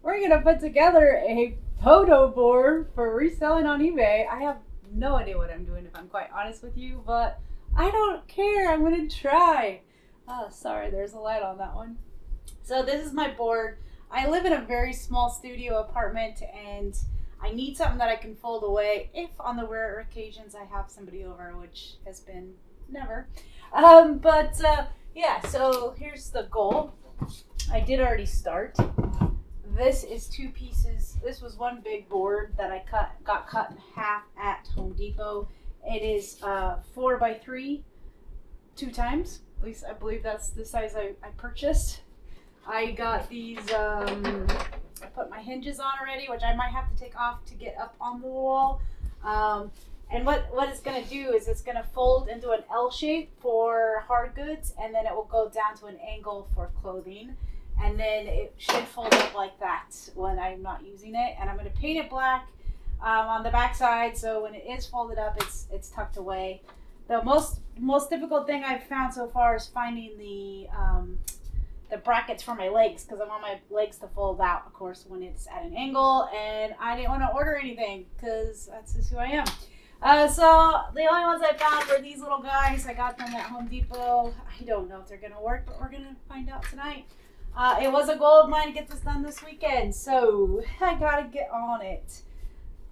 we're gonna put together a photo board for reselling on eBay. I have no idea what I'm doing, if I'm quite honest with you, but I don't care. I'm gonna try. Oh, sorry, there's a light on that one. So this is my board. I live in a very small studio apartment, and I need something that I can fold away if on the rare occasions I have somebody over, which has been never. Yeah, so here's the goal. I did already start. This is two pieces. This was one big board that I got cut in half at Home Depot. It is 4x3, 2 times. At least I believe that's the size I purchased. I got these, I put my hinges on already, which I might have to take off to get up on the wall. And what it's going to do is it's going to fold into an L shape for hard goods, and then it will go down to an angle for clothing. And then it should fold up like that when I'm not using it. And I'm going to paint it black on the back side, so when it is folded up, it's tucked away. The most difficult thing I've found so far is finding the brackets for my legs, because I want my legs to fold out, of course, when it's at an angle, and I didn't want to order anything because that's just who I am. So the only ones I found were these little guys. I got them at Home Depot. I don't know if they're going to work, but we're going to find out tonight. It was a goal of mine to get this done this weekend, so I got to get on it.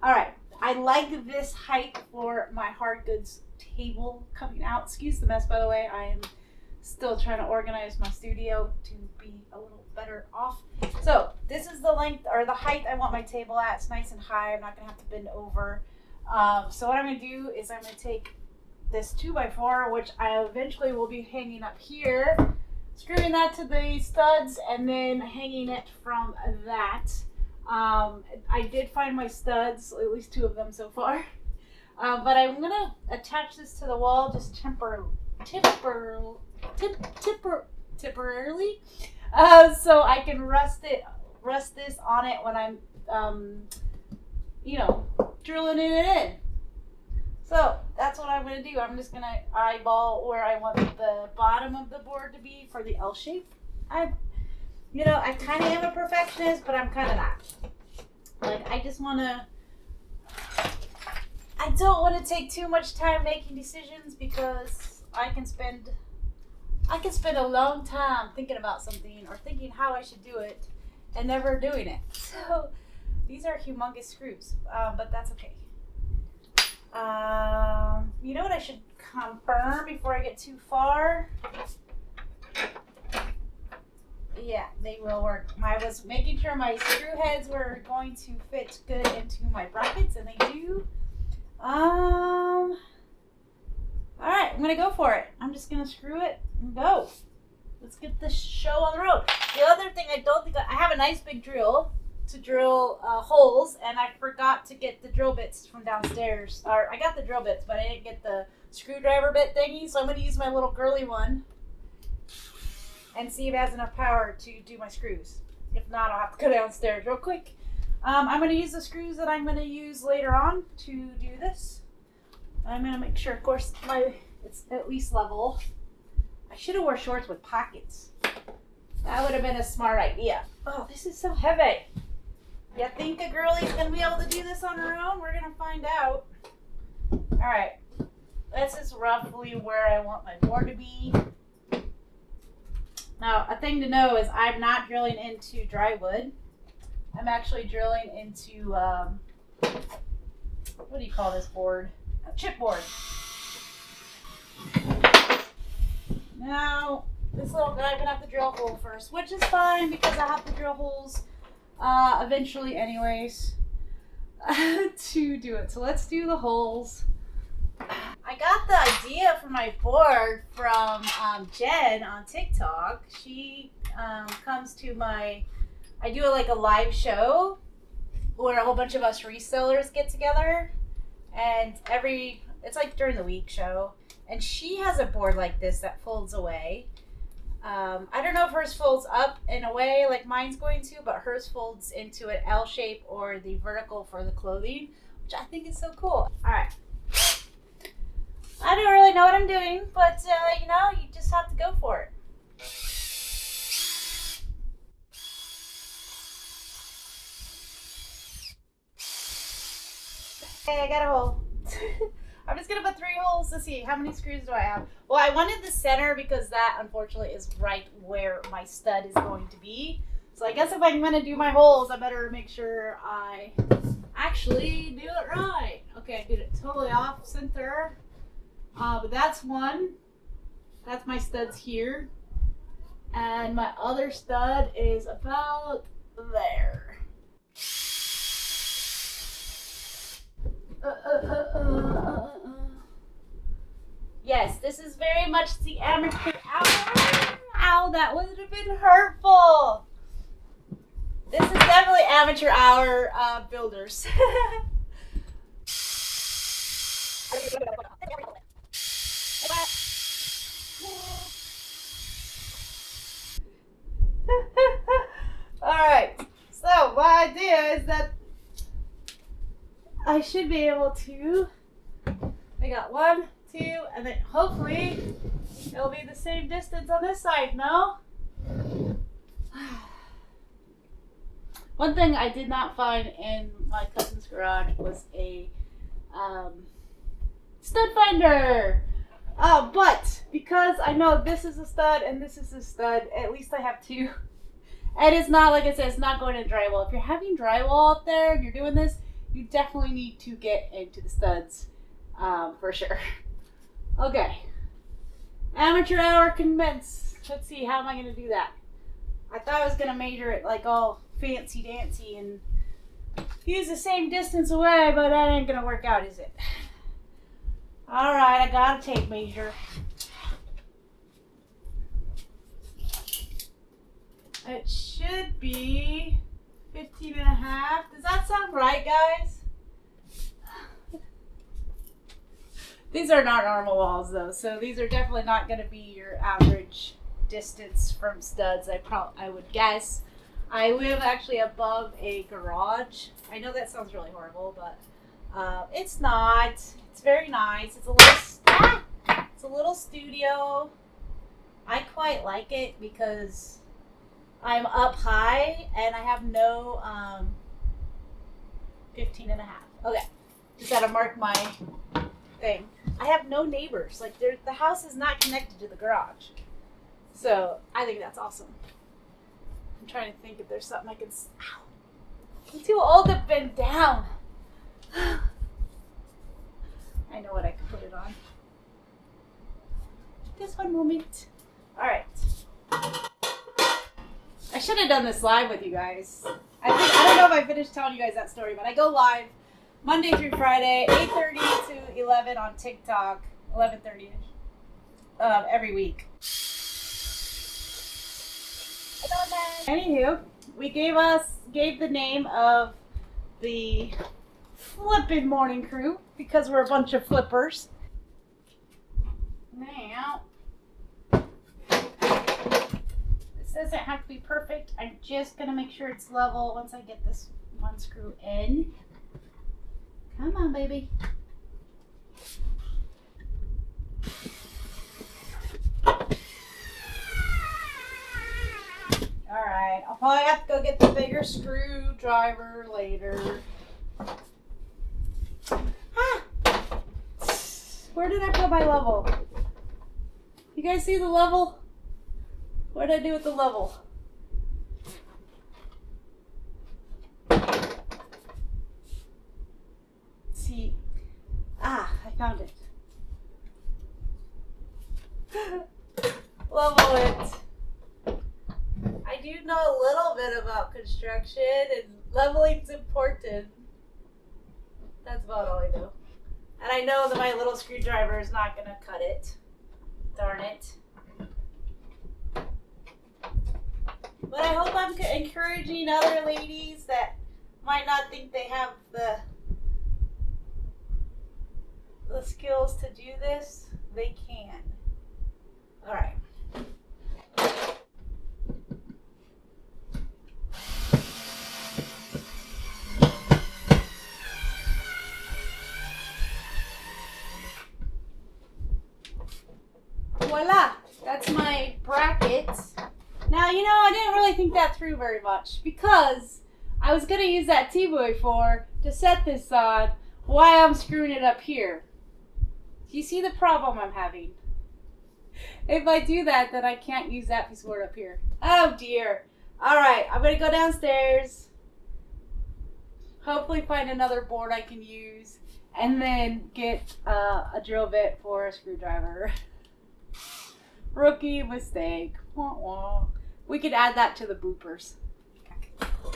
All right. I like this height for my hard goods table coming out. Excuse the mess, by the way. I am still trying to organize my studio to be a little better off. So this is the length or the height I want my table at. It's nice and high. I'm not going to have to bend over. So what I'm going to do is I'm going to take this 2x4, which I eventually will be hanging up here, screwing that to the studs, and then hanging it from that. I did find my studs, at least 2 of them so far. But I'm going to attach this to the wall just temporarily, so I can rest this on it when I'm, drilling it in. So that's what I'm going to do. I'm just going to eyeball where I want the bottom of the board to be for the L shape. I kind of am a perfectionist, but I'm kind of not. Like, I don't want to take too much time making decisions, because I can spend a long time thinking about something or thinking how I should do it and never doing it. So these are humongous screws, but that's okay. You know what I should confirm before I get too far? Yeah, they will work. I was making sure my screw heads were going to fit good into my brackets, and they do. All right, I'm gonna go for it. I'm just gonna screw it and go. Let's get this show on the road. The other thing I have a nice big drill to drill holes, and I forgot to get the drill bits from downstairs. Or I got the drill bits, but I didn't get the screwdriver bit thingy, so I'm gonna use my little girly one and see if it has enough power to do my screws. If not, I'll have to go downstairs real quick. I'm going to use the screws that I'm going to use later on to do this. I'm going to make sure, of course, it's at least level. I should have worn shorts with pockets. That would have been a smart idea. Oh, this is so heavy. You think a girlie's going to be able to do this on her own? We're going to find out. All right. This is roughly where I want my board to be. Now, a thing to know is I'm not drilling into dry wood. I'm actually drilling into, what do you call this board? A chipboard. Now, this little guy, I'm going to have to drill a hole first, which is fine because I have to drill holes eventually anyways to do it. So let's do the holes. I got the idea for my board from Jen on TikTok. She comes to I do a live show where a whole bunch of us resellers get together, and it's like during the week show, and she has a board like this that folds away. I don't know if hers folds up in a way like mine's going to, but hers folds into an L shape or the vertical for the clothing, which I think is so cool. All right. I don't really know what I'm doing, but you just have to go for it. Okay, I got a hole. I'm just gonna put 3 holes to see how many screws do I have. Well, I wanted the center because that unfortunately is right where my stud is going to be. So I guess if I'm gonna do my holes, I better make sure I actually do it right. Okay, I did it totally off center. But that's one. That's my studs here. And my other stud is about there. Yes, this is very much the amateur hour. Ow, that would have been hurtful. This is definitely amateur hour builders. Alright, so my idea is that I should be able to, I got 1, 2, and then hopefully it'll be the same distance on this side, no? One thing I did not find in my cousin's garage was a stud finder. But because I know this is a stud and this is a stud, at least I have 2. And it's not, like I said, it's not going to drywall. If you're having drywall up there and you're doing this, you definitely need to get into the studs for sure. Okay. Amateur hour commence. Let's see, how am I going to do that? I thought I was going to measure it like all fancy dancy and use the same distance away, but that ain't going to work out, is it? Alright, I got a tape measure. It should be 15 and a half. Does that sound right, guys? These are not normal walls though, so these are definitely not going to be your average distance from studs. I would guess. I live actually above a garage. I know that sounds really horrible, but it's not. It's very nice. It's a little studio. I quite like it because I'm up high and I have no 15 and a half. Okay, just gotta mark my thing. I have no neighbors. Like the house is not connected to the garage. So I think that's awesome. I'm trying to think if there's something I can. Ow. I'm too old to bend down. I know what I can put it on. Just one moment. All right. I should have done this live with you guys. I don't know if I finished telling you guys that story, but I go live Monday through Friday, 8:30 to 11 on TikTok, 11:30 every week. Anywho, we gave the name of the Flippin' Morning Crew because we're a bunch of flippers. Now, this doesn't have to be perfect. I'm just gonna make sure it's level once I get this one screw in. Come on, baby. Alright, I'll probably have to go get the bigger screwdriver later. Ah! Where did I put my level? You guys see the level? What did I do with the level? See. Ah, I found it. Level it. I do know a little bit about construction and leveling's important. That's about all I know. And I know that my little screwdriver is not going to cut it. Darn it. But I hope I'm encouraging other ladies that might not think they have the skills to do this. They can. All right. Voila, that's my bracket. Now, you know, I didn't really think that through very much because I was going to use that T-Boy 4 to set this on why I'm screwing it up here. Do you see the problem I'm having? If I do that, then I can't use that piece of board up here. Oh dear. Alright, I'm going to go downstairs. Hopefully find another board I can use. And then get a drill bit for a screwdriver. Rookie mistake. Wah, wah. We could add that to the bloopers.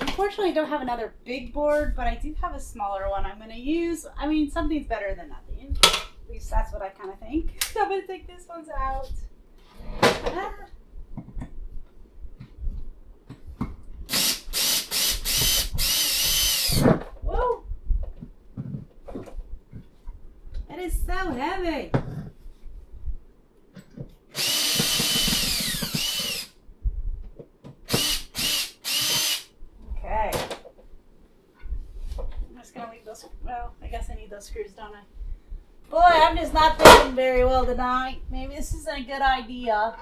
Unfortunately, I don't have another big board, but I do have a smaller one I'm going to use. I mean, something's better than nothing. At least that's what I kind of think. So I'm going to take this one out. Whoa! That is so heavy. Okay. I'm just going to leave those. Well, I guess I need those screws, don't I? Boy, I'm just not thinking very well tonight. Maybe this isn't a good idea.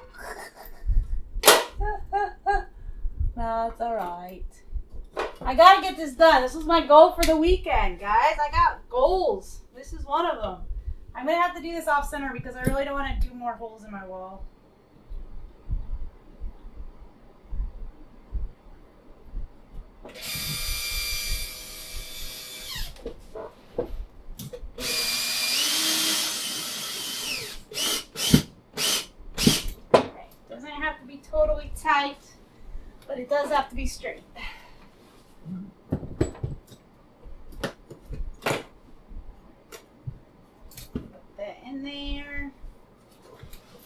No, it's alright. I gotta get this done. This was my goal for the weekend, guys. I got goals. This is one of them. I'm gonna have to do this off center because I really don't want to do more holes in my wall. Doesn't have to be totally tight, but it does have to be straight. Put that in there.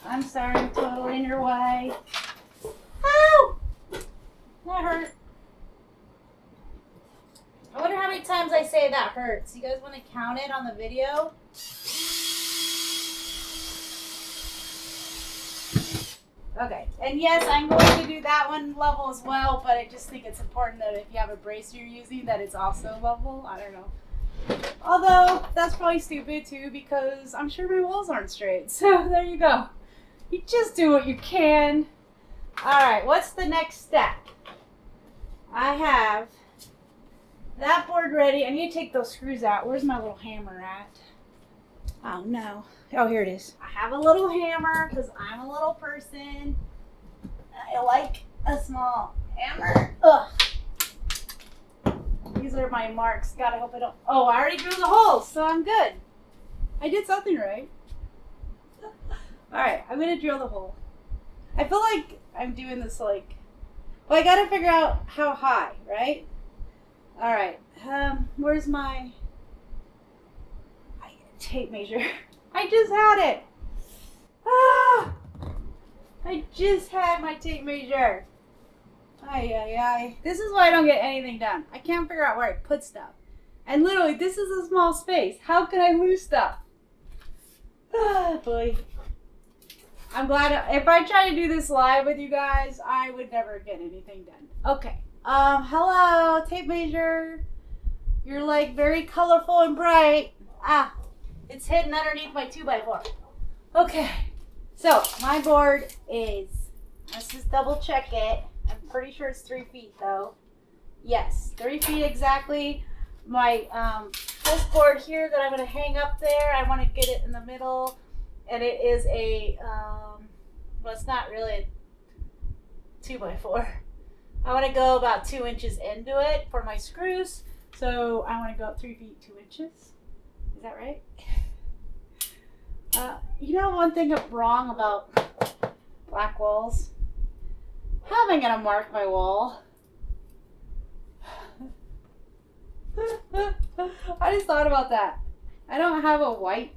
I'm sorry, I'm totally in your way. Ow! That hurt. I wonder how many times I say that hurts. You guys want to count it on the video? Okay, and yes, I'm going to do that one level as well, but I just think it's important that if you have a brace you're using, that it's also level. I don't know. Although, that's probably stupid too, because I'm sure my walls aren't straight. So, there you go. You just do what you can. Alright, what's the next step? I have that board ready. I need to take those screws out. Where's my little hammer at? Oh no. Oh, here it is. I have a little hammer because I'm a little person. I like a small hammer. Ugh. These are my marks. God, I hope I don't. Oh, I already drew the holes, so I'm good. I did something right. Alright, I'm going to drill the hole. I feel like I'm doing this like. Well, I got to figure out how high, right? Alright. Where's my tape measure? I just had it. Ah! I just had my tape measure. Ay, ay, ay. This is why I don't get anything done. I can't figure out where I put stuff. And literally, this is a small space. How can I lose stuff? Ah, boy. I'm glad. If I try to do this live with you guys, I would never get anything done. Okay. Hello, tape measure. You're like very colorful and bright. Ah. It's hidden underneath my 2x4. Okay, so my board is, let's just double check it. I'm pretty sure it's 3 feet though. Yes, 3 feet exactly. My this board here that I'm going to hang up there, I want to get it in the middle. And it is a, well, it's not really a 2x4. I want to go about 2 inches into it for my screws. So I want to go up 3 feet 2 inches. Is that right? You know one thing wrong about black walls? How am I going to mark my wall? I just thought about that. I don't have a white.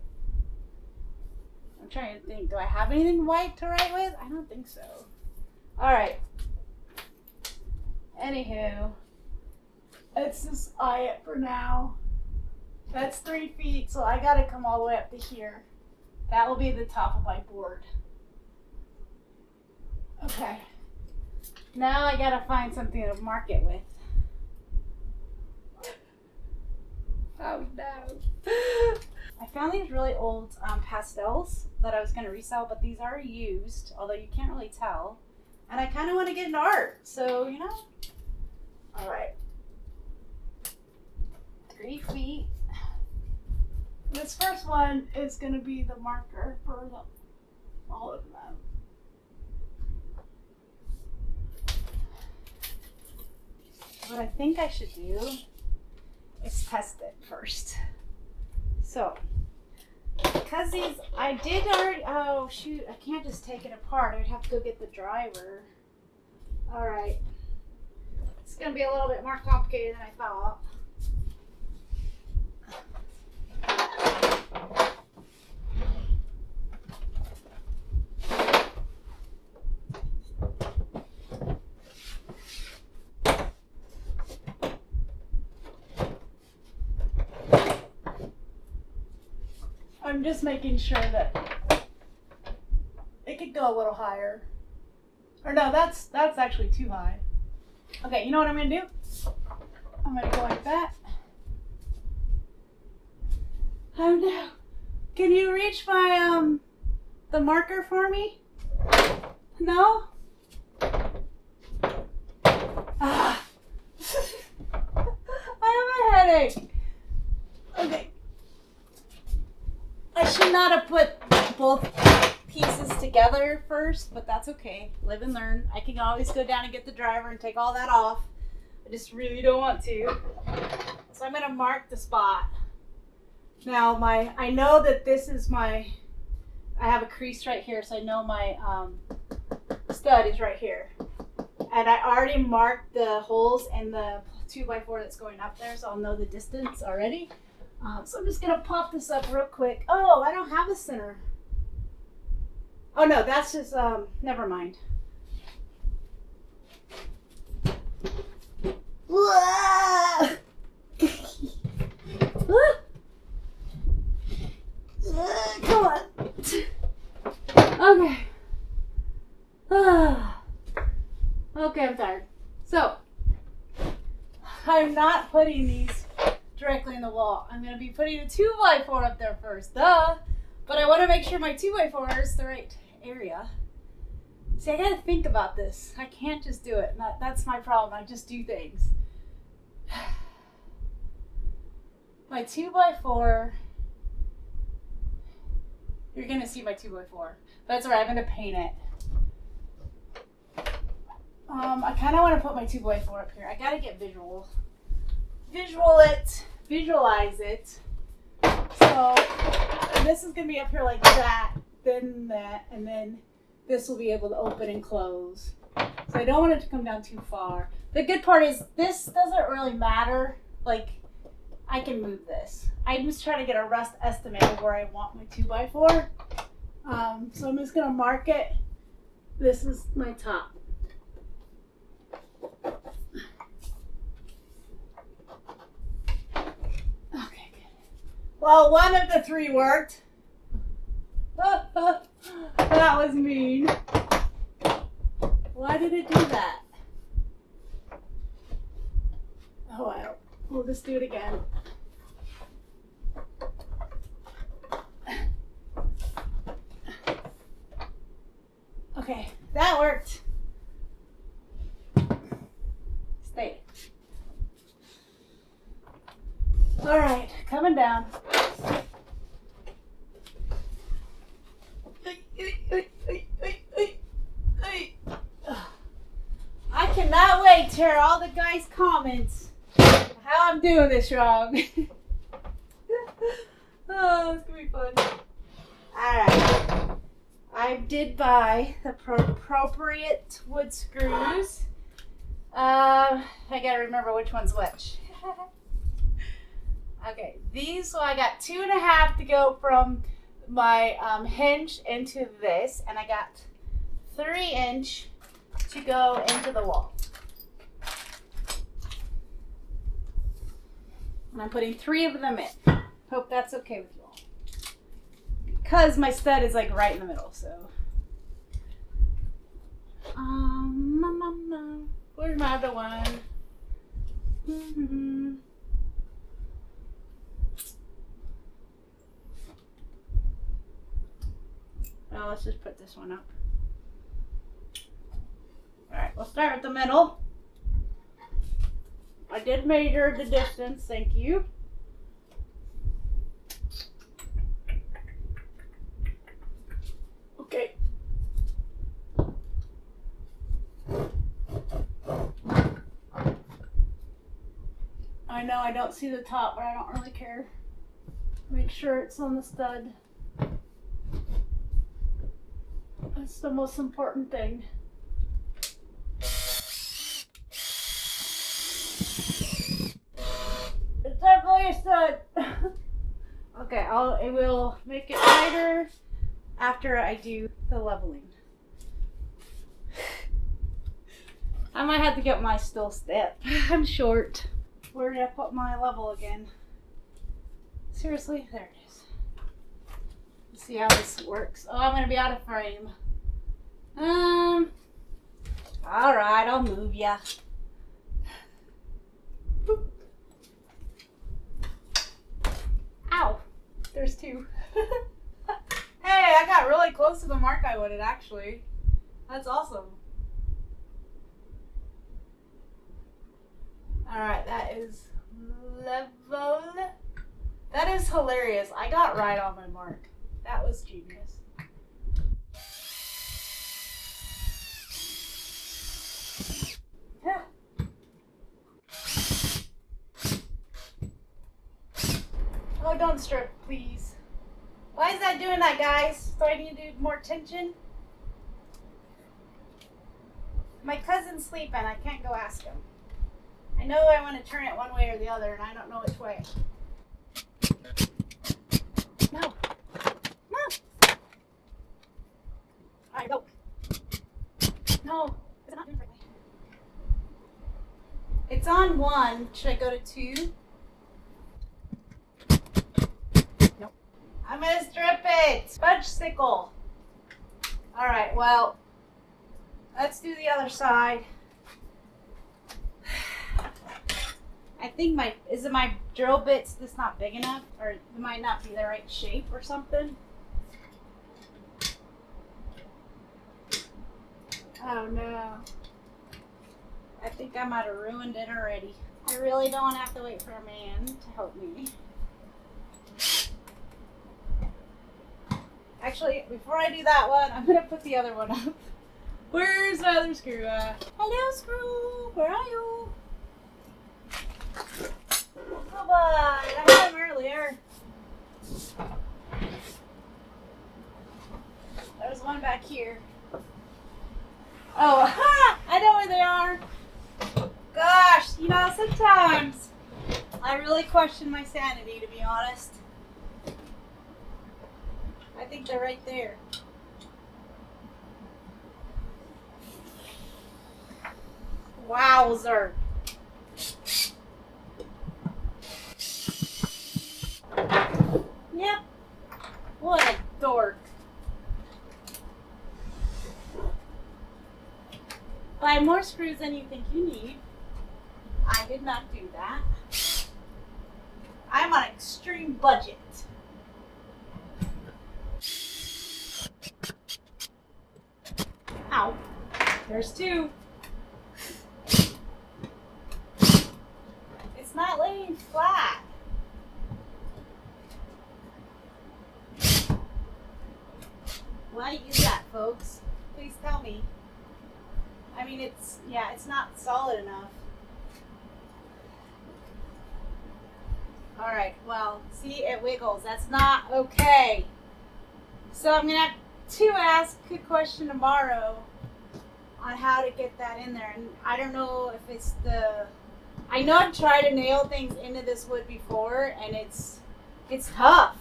I'm trying to think. Do I have anything white to write with? I don't think so. Alright. Anywho. Let's just eye it for now. That's 3 feet, so I gotta come all the way up to here. That will be the top of my board. Okay. Now I gotta find something to mark it with. Oh no. I found these really old pastels that I was gonna resell, but these are used, although you can't really tell. And I kinda wanna get into art, so you know. Alright. 3 feet. this first one is going to be the marker for all of them. What I think I should do is test it first. So, because these, I did already, oh shoot, I can't just take it apart. I'd have to go get the driver. All right. It's going to be a little bit more complicated than I thought. I'm just making sure that it could go a little higher. Or no, that's actually too high. Okay, you know what I'm gonna do? I'm gonna go like that. Oh no. Can you reach my the marker for me? No? Ah. I have a headache. Okay. I should not have put both pieces together first, but that's okay. Live and learn. I can always go down and get the driver and take all that off. I just really don't want to. So I'm going to mark the spot. Now I know that this is I have a crease right here, so I know my stud is right here. And I already marked the holes in the 2x4 that's going up there, so I'll know the distance already. So I'm just going to pop this up real quick. Oh, I don't have a center. Oh no, that's just, never mind. Come on. Okay. Okay, I'm tired. So, I'm not putting these directly in the wall. I'm going to be putting a 2x4 up there first. Duh. But I want to make sure my 2x4 is the right area. See, I got to think about this. I can't just do it. That's my problem. I just do things. My 2x4. You're going to see my 2x4. But that's alright. I'm going to paint it. I kind of want to put my 2x4 up here. I got to get visual. Visualize it. So this is going to be up here like that, then that, and then this will be able to open and close. So I don't want it to come down too far. The good part is this doesn't really matter. Like, I can move this. I'm just trying to get a rough estimate of where I want my 2x4. So I'm just going to mark it. This is my top. Well, one of the three worked. That was mean. Why did it do that? Oh well, we'll just do it again. Okay, that worked. Stay. All right, coming down. I cannot wait to hear all the guys' comments how I'm doing this wrong. Oh, it's gonna be fun. Alright. I did buy the appropriate wood screws. I gotta remember which one's which. Okay, these, so I got 2.5 to go from my hinge into this, and I got 3-inch to go into the wall. And I'm putting 3 of them in. Hope that's okay with you all. Because my stud is like right in the middle, so. Where's my other one? Well, let's just put this one up. Alright, we'll start with the middle. I did measure the distance, thank you. I know I don't see the top, but I don't really care. Make sure it's on the stud. That's the most important thing. It's definitely a stud. Okay, I will make it wider after I do the leveling. I might have to get my still step. I'm short. Where did I put my level again? Seriously? There it is. Let's see how this works. Oh, I'm gonna be out of frame. Alright, I'll move ya. Boop. Ow. There's two. Hey, I got really close to the mark I wanted, actually. That's awesome. Alright, that is level. That is hilarious. I got right on my mark. That was genius. Yeah. Oh, don't strip, please. Why is that doing that, guys? Do I need to do more tension? My cousin's sleeping. I can't go ask him. I know I want to turn it one way or the other, and I don't know which way. No. No. Alright, go. No. Is it not doing it right way? It's on 1. Should I go to 2? Nope. I'm going to strip it. Fudge sickle. Alright, well, let's do the other side. I think my drill bit's just not big enough, or it might not be the right shape or something. Oh no. I think I might have ruined it already. I really don't have to wait for a man to help me. Actually, before I do that one, I'm gonna put the other one up. Where's my other screw at? Hello, screw. Where are you? Come on, I had him earlier. There's one back here. Oh, ha! I know where they are. Gosh, you know, sometimes I really question my sanity, to be honest. I think they're right there. Wowzer. Yep. What a dork. Buy more screws than you think you need. I did not do that. I'm on an extreme budget. Ow. There's 2. It's not laying flat. Why is that, folks? Please tell me. I mean, it's not solid enough. Alright, well, see, it wiggles. That's not okay. So I'm going to have to ask a question tomorrow on how to get that in there. And I don't know if it's I know I've tried to nail things into this wood before, and it's tough.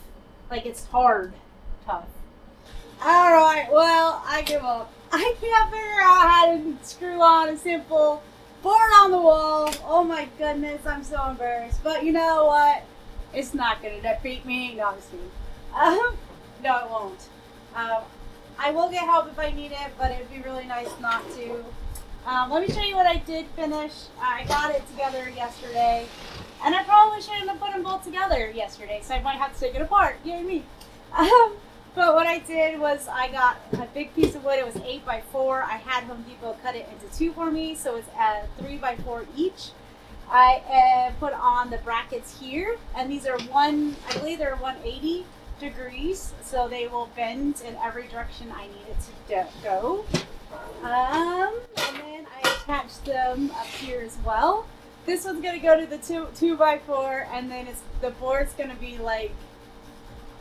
Like, it's hard tough. Alright, well, I give up. I can't figure out how to screw on a simple board on the wall. Oh my goodness, I'm so embarrassed. But you know what? It's not going to defeat me. No, I'm just kidding. No, it won't. I will get help if I need it, but it would be really nice not to. Let me show you what I did finish. I got it together yesterday, and I probably shouldn't have put them both together yesterday, so I might have to take it apart. Yay me. But what I did was I got a big piece of wood. It was 8x4. I had Home Depot cut it into 2 for me, so it's 3x4 each. I put on the brackets here, and these are I believe they're 180 degrees, so they will bend in every direction I need it to go. And then I attached them up here as well. this one's gonna go to the 2x4, and then the board's gonna be like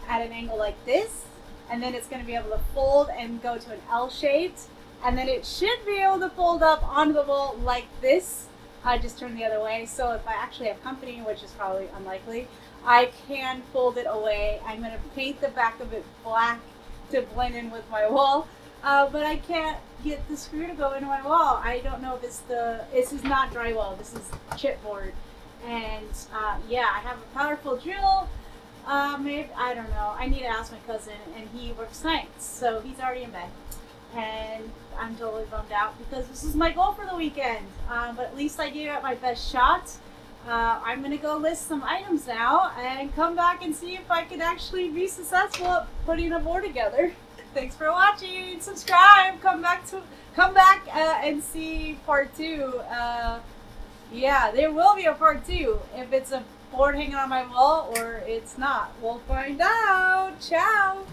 at an angle like this, and then it's gonna be able to fold and go to an L shaped, and then it should be able to fold up onto the wall like this. I just turn the other way, so if I actually have company, which is probably unlikely, I can fold it away. I'm gonna paint the back of it black to blend in with my wall, but I can't get the screw to go into my wall. I don't know if this is not drywall, this is chipboard. And yeah, I have a powerful drill. Maybe, I don't know. I need to ask my cousin, and he works nights, so he's already in bed. And I'm totally bummed out because this is my goal for the weekend. But at least I gave it my best shot. I'm gonna go list some items now and come back and see if I can actually be successful at putting a board together. Thanks for watching. Subscribe. Come back and see part 2. Yeah, there will be a part 2 if it's a board hanging on my wall or it's not. We'll find out. Ciao.